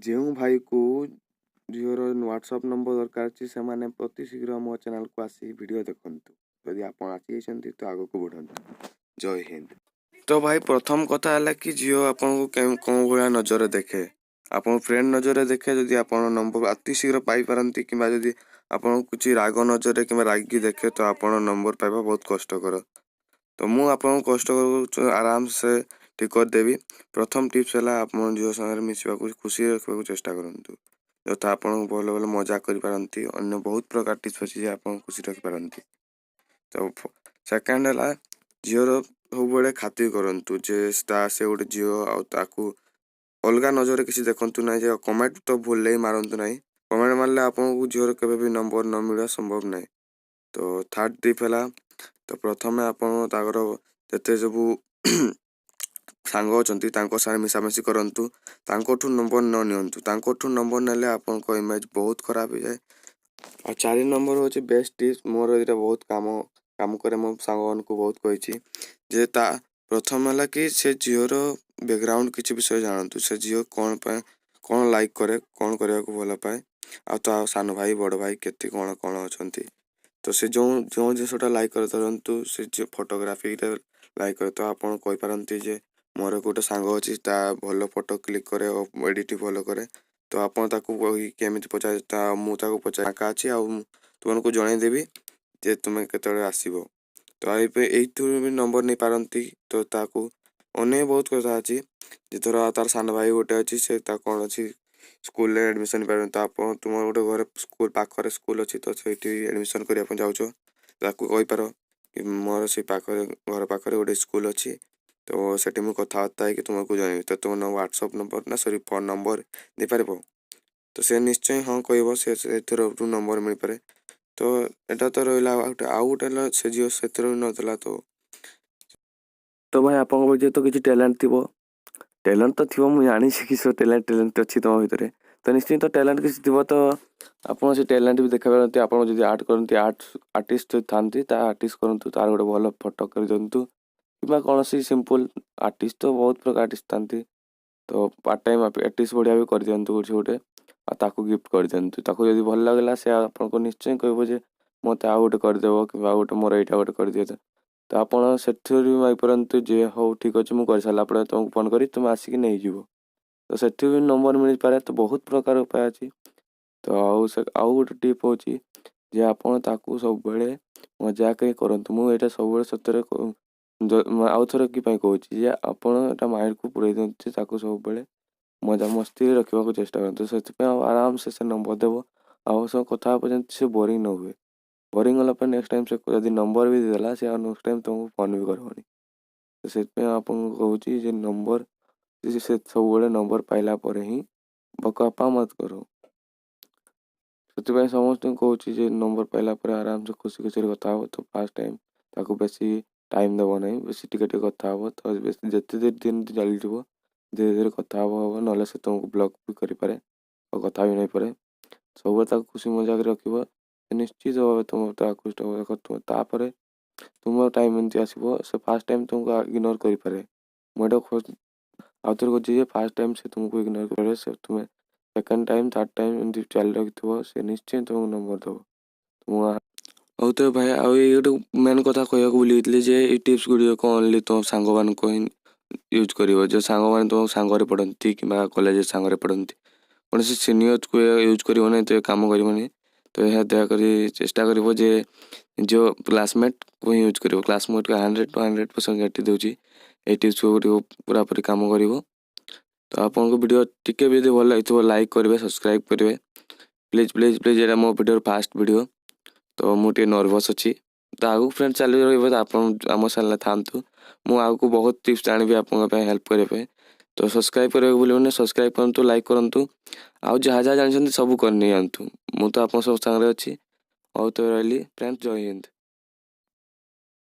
ଯେଉଁ ଭାଇକୁ ଝିଅର ହ୍ୱାଟ୍ସଆପ୍ ନମ୍ବର ଦରକାର ଅଛି ସେମାନେ ଅତି ଶୀଘ୍ର ମୋ ଚ୍ୟାନେଲକୁ ଆସି ଭିଡ଼ିଓ ଦେଖନ୍ତୁ। ଯଦି ଆପଣ ଆସିଯାଇଛନ୍ତି ତ ଆଗକୁ ବଢ଼ନ୍ତୁ। ଜୟ ହିନ୍ଦ। ତ ଭାଇ ପ୍ରଥମ କଥା ହେଲା କି ଝିଅ ଆପଣଙ୍କୁ କେଉଁ ଭଳିଆ ନଜରରେ ଦେଖେ। ଆପଣ ଫ୍ରେଣ୍ଡ ନଜରରେ ଦେଖେ ଯଦି ଆପଣ ନମ୍ବର ଅତି ଶୀଘ୍ର ପାଇପାରନ୍ତି, କିମ୍ବା ଯଦି ଆପଣଙ୍କୁ କିଛି ରାଗ ନଜରରେ କିମ୍ବା ରାଗିକି ଦେଖେ ତ ଆପଣ ନମ୍ବର ପାଇବା ବହୁତ କଷ୍ଟକର। ତ ମୁଁ ଆପଣଙ୍କୁ କଷ୍ଟ ଆରାମସେ ଠିକ୍ କରିଦେବି। ପ୍ରଥମ ଟିପ୍ସ ହେଲା ଆପଣ ଝିଅ ସାଙ୍ଗରେ ମିଶିବାକୁ ଖୁସିରେ ରଖିବାକୁ ଚେଷ୍ଟା କରନ୍ତୁ, ଯଥା ଆପଣଙ୍କୁ ଭଲ ଭଲ ମଜା କରିପାରନ୍ତି। ଅନ୍ୟ ବହୁତ ପ୍ରକାର ଟିପ୍ସ ଅଛି ଯେ ଆପଣ ଖୁସି ରଖିପାରନ୍ତି। ତ ସେକେଣ୍ଡ ହେଲା ଝିଅର ସବୁବେଳେ ଖାତିର କରନ୍ତୁ ଯେ ସେ ଗୋଟେ ଝିଅ, ଆଉ ତାକୁ ଅଲଗା ନଜରରେ କିଛି ଦେଖନ୍ତୁ ନାହିଁ। ଯେ କମେଣ୍ଟ ତ ଭୁଲରେ ମାରନ୍ତୁ ନାହିଁ। କମେଣ୍ଟ ମାରିଲେ ଆପଣଙ୍କୁ ଝିଅର କେବେ ବି ନମ୍ବର ନ ମିଳିବା ସମ୍ଭବ ନାହିଁ। ତ ଥାର୍ଡ ଟିପ୍ ହେଲା, ତ ପ୍ରଥମେ ଆପଣ ତାଙ୍କର ଯେତେ ସବୁ ସାଙ୍ଗ ଅଛନ୍ତି ତାଙ୍କ ସାଙ୍ଗରେ ମିଶାମିଶି କରନ୍ତୁ। ତାଙ୍କଠୁ ନମ୍ବର ନ ନିଅନ୍ତୁ। ତାଙ୍କଠୁ ନମ୍ବର ନେଲେ ଆପଣଙ୍କ ଇମେଜ୍ ବହୁତ ଖରାପ ହେଇଯାଏ। ଆଉ 4 ନମ୍ବର ହେଉଛି ବେଷ୍ଟ ଟିପ୍ସ। ମୋର ଏଇଟା ବହୁତ କାମ କରେ। ମୋ ସାଙ୍ଗମାନଙ୍କୁ ବହୁତ କହିଛି ଯେ ପ୍ରଥମ ହେଲା କି ସେ ଝିଅର ବ୍ୟାକଗ୍ରାଉଣ୍ଡ କିଛି ବିଷୟ ଜାଣନ୍ତୁ। ସେ ଝିଅ କ'ଣ ଲାଇକ୍ କରେ, କ'ଣ କରିବାକୁ ଭଲ ପାଏ, ଆଉ ତା ସାନ ଭାଇ ବଡ଼ ଭାଇ କେତେ କ'ଣ ଅଛନ୍ତି। ତ ସେ ଯେଉଁ ଜିନିଷଟା ଲାଇକ୍ କରି ଧରନ୍ତୁ, ସେ ଫଟୋଗ୍ରାଫିରେ ଲାଇକ୍ କରେ, ତ ଆପଣ କହିପାରନ୍ତି ଯେ ମୋର ଗୋଟେ ସାଙ୍ଗ ଅଛି ତା ଭଲ ଫଟୋ କ୍ଲିକ୍ କରେ ଓ ଏଡ଼ିଟ୍ ଭଲ କରେ। ତ ଆପଣ ତାକୁ କେମିତି ମୁଁ ତାକୁ ପଚାରେ ଫାଙ୍କା ଅଛି ଆଉ ତୁମକୁ ଜଣେଇଦେବି ଯେ ତୁମେ କେତେବେଳେ ଆସିବ। ତ ଏଇଥିରୁ ବି ନମ୍ବର ନେଇପାରନ୍ତି। ତ ତାକୁ ଅନେକ ବହୁତ କଥା ଅଛି। ଯେଥର ତାର ସାନ ଭାଇ ଗୋଟେ ଅଛି, ସେ ତା କ'ଣ ଅଛି ସ୍କୁଲରେ ଆଡ଼ମିସନ୍ ନେଇପାରନ୍ତି। ତ ତୁମର ଗୋଟେ ଘରେ ପାଖରେ ସ୍କୁଲ ଅଛି, ତ ସେଇଠି ଆଡ଼ମିସନ୍ କରିବା ପାଇଁ ଯାଉଛ, ତାକୁ କହିପାର କି ମୋର ସେଇ ଘର ପାଖରେ ଗୋଟେ ସ୍କୁଲ ଅଛି, ତ ସେଠି ମୁଁ କଥାବାର୍ତ୍ତା ହେଇକି ତୁମକୁ ଜଣେଇବି। ତ ତୁମ ହ୍ୱାଟ୍ସଆପ୍ ନମ୍ବର ଫୋନ୍ ନମ୍ବର ଦେଇପାରିବ। ତ ସେ ନିଶ୍ଚୟ ହଁ କହିବ। ସେଥିରୁ ନମ୍ବର ମିଳିପାରେ। ତ ଏଇଟା ତ ରହିଲା। ଆଉ ଗୋଟେ ହେଲା ସେ ଝିଅ ସେଥିରୁ ନଥିଲା। ତ ଭାଇ ଆପଣଙ୍କ ଭିତରେ ତ କିଛି ଟ୍ୟାଲେଣ୍ଟ ତ ଥିବ। ମୁଁ ଜାଣିଛି କି ସେ ଟ୍ୟାଲେଣ୍ଟ ଅଛି ତୁମ ଭିତରେ। ତ ନିଶ୍ଚିନ୍ତ ଟ୍ୟାଲେଣ୍ଟ କିଛି ଥିବ। ତ ଆପଣ ସେ ଟ୍ୟାଲେଣ୍ଟ ବି ଦେଖାଇ ପାରନ୍ତି। ଆପଣ ଯଦି ଆର୍ଟ କରନ୍ତି, ଆର୍ଟିଷ୍ଟ ଥାନ୍ତି, ତା ଆର୍ଟିଷ୍ଟ କରନ୍ତୁ, ତାର ଗୋଟେ ଭଲ ଫଟୋ କରିଦିଅନ୍ତୁ, କିମ୍ବା କୌଣସି ସିମ୍ପଲ୍ ଆର୍ଟିଷ୍ଟ ତ ବହୁତ ପ୍ରକାର ଆର୍ଟିଷ୍ଟ ଥାନ୍ତି। ତ ପାର୍ଟ ଟାଇମ୍ ଆର୍ଟିଷ୍ଟ ଭଳିଆ ବି କରିଦିଅନ୍ତୁ ଗୋଟେ, ଆଉ ତାକୁ ଗିଫ୍ଟ କରିଦିଅନ୍ତୁ। ତାକୁ ଯଦି ଭଲ ଲାଗିଲା ସେ ଆପଣଙ୍କୁ ନିଶ୍ଚୟ କହିବ ଯେ ମୋତେ ଆଉ ଗୋଟେ କରିଦେବ, କିମ୍ବା ଆଉ ଗୋଟେ ମୋର ଏଇଟା ଗୋଟେ କରିଦିଅ। ତ ଆପଣ ସେଥିରୁ ବି ମାଗିପାରନ୍ତୁ ଯେ ହଉ ଠିକ୍ ଅଛି, ମୁଁ କରିସାରିଲା ପରେ ତୁମକୁ ଫୋନ୍ କରି ତୁମେ ଆସିକି ନେଇଯିବ। ତ ସେଥିରୁ ବି ନମ୍ବର ମିଳିପାରେ। ତ ବହୁତ ପ୍ରକାର ଉପାୟ ଅଛି। ତ ଆଉ ଗୋଟେ ଟିପ୍ ହେଉଛି ଯେ ଆପଣ ତାକୁ ସବୁବେଳେ ମଜାକରେ କରନ୍ତୁ। ମୁଁ ଏଇଟା ସବୁବେଳେ ସତରେ ଆଉ ଥରେ କି ପାଇଁ କହୁଛି ଯେ ଆପଣ ଏଇଟା ମାଇଣ୍ଡକୁ ପୁରେଇ ଦିଅନ୍ତୁ ଯେ ତାକୁ ସବୁବେଳେ ମଜାମସ୍ତିରେ ରଖିବାକୁ ଚେଷ୍ଟା କରନ୍ତୁ। ସେଥିପାଇଁ ଆରାମସେ ସେ ନମ୍ବର ଦେବ। ଆଉ ସହ କଥା ହେବା ଯେମିତି ସେ ବୋରିଂ ନ ହୁଏ। ବୋରିଂ ହେଲା ପରେ ନେକ୍ସଟ ଟାଇମ୍ ସେ ଯଦି ନମ୍ବର ବି ଦେଲା, ସେ ଆଉ ନେକ୍ସଟ ଟାଇମ୍ ତୁମକୁ ଫୋନ୍ ବି କରିବନି। ତ ସେଥିପାଇଁ ଆପଣଙ୍କୁ କହୁଛି ଯେ ସେ ସବୁବେଳେ ନମ୍ବର ପାଇଲା ପରେ ହିଁ ବକବାପା ମତ କର। ସେଥିପାଇଁ ସମସ୍ତଙ୍କୁ କହୁଛି ଯେ ନମ୍ବର ପାଇଲା ପରେ ଆରାମସେ ଖୁସିରେ କଥା ହେବ। ତ ଫାର୍ଷ୍ଟ ଟାଇମ୍ ତାକୁ ବେଶୀ ଟାଇମ୍ ଦେବ ନାହିଁ, ବେଶୀ ଟିକେ କଥା ହେବ। ତ ଯେତେ ଦିନ ଚାଲିଯିବ ଧୀରେ ଧୀରେ କଥା ହେବ, ନହେଲେ ସେ ତୁମକୁ ବ୍ଲକ୍ ବି କରିପାରେ ଆଉ କଥା ବି ନେଇପାରେ। ସବୁବେଳେ ତାକୁ ଖୁସି ମଜାକରେ ରଖିବ। ନିଶ୍ଚିତ ଭାବେ ତୁମ ଆକୃଷ୍ଟ ଦେଖ। ତାପରେ ତୁମ ଟାଇମ୍ ଏମିତି ଆସିବ, ସେ ଫାର୍ଷ୍ଟ ଟାଇମ୍ ତୁମକୁ ଇଗ୍ନୋର କରିପାରେ। ମୁଁ ଏଇଟା ଆଉଥରେ କହୁଛି ଯେ ଫାର୍ଷ୍ଟ ଟାଇମ୍ ସେ ତୁମକୁ ଇଗ୍ନୋର କରିପାରେ। ତୁମେ ସେକେଣ୍ଡ ଟାଇମ୍ ଥାର୍ଡ଼ ଟାଇମ୍ ଏମିତି ଚାଲି ରଖିଥିବ, ସେ ନିଶ୍ଚୟ ତୁମକୁ ନମ୍ବର ଦେବ। ହଉ ତ ଭାଇ, ଆଉ ଏଇ ଗୋଟେ ମେନ୍ କଥା କହିବାକୁ ଭୁଲିଯାଇଥିଲି ଯେ ଏଇ ଟିପ୍ସ ଗୁଡ଼ିକ ଓନ୍ଲି ତୁମ ସାଙ୍ଗମାନଙ୍କୁ ହିଁ ୟୁଜ୍ କରିବ। ଯେଉଁ ସାଙ୍ଗମାନେ ତୁମ ସାଙ୍ଗରେ ପଢ଼ନ୍ତି କିମ୍ବା କଲେଜରେ ସାଙ୍ଗରେ ପଢ଼ନ୍ତି, କୌଣସି ସିନିୟରକୁ ୟୁଜ୍ କରିବ ନାହିଁ, ତ କାମ କରିବନି। ତ ଏହା ଦୟାକରି ଚେଷ୍ଟା କରିବ ଯେ ଯେଉଁ କ୍ଲାସମେଟ୍କୁ ହିଁ ୟୁଜ୍ କରିବ। କ୍ଲାସମେଟ୍କୁ 100% ଗାରଣ୍ଟି ଦେଉଛି ଏଇ ଟିପ୍ସ ଗୁଡ଼ିକ ପୁରାପୁରି କାମ କରିବ। ତ ଆପଣଙ୍କ ଭିଡ଼ିଓ ଟିକେ ବି ଯଦି ଭଲ ଲାଗିଥିବ ଲାଇକ୍ କରିବେ, ସବସ୍କ୍ରାଇବ୍ କରିବେ ପ୍ଲିଜ୍। ଏଇଟା ମୋ ଭିଡ଼ିଓର ଫାଷ୍ଟ ଭିଡ଼ିଓ, ତ ମୁଁ ଟିକେ ନର୍ଭସ୍ ଅଛି। ତ ଆଗକୁ ଫ୍ରେଣ୍ଡ ଚାଲି ରହିବ। ଆପଣ ଆମ ଚ୍ୟାନେଲରେ ଥାଆନ୍ତୁ। ମୁଁ ଆଗକୁ ବହୁତ ଟିପ୍ସ ଜାଣିବି ଆପଣଙ୍କ ପାଇଁ ହେଲ୍ପ କରିବା ପାଇଁ। ତ ସବସ୍କ୍ରାଇବ୍ କରିବାକୁ ଭୁଲିବନି। ସବସ୍କ୍ରାଇବ୍ କରନ୍ତୁ, ଲାଇକ୍ କରନ୍ତୁ, ଆଉ ଯାହା ଜାଣିଛନ୍ତି ସବୁ କରିନେଇଯାଆନ୍ତୁ। ମୁଁ ତ ଆପଣଙ୍କ ସବୁ ସାଙ୍ଗରେ ଅଛି। ହଉ ତ ରହିଲି ଫ୍ରେଣ୍ଡ, ଜୟ ହିନ୍ଦ।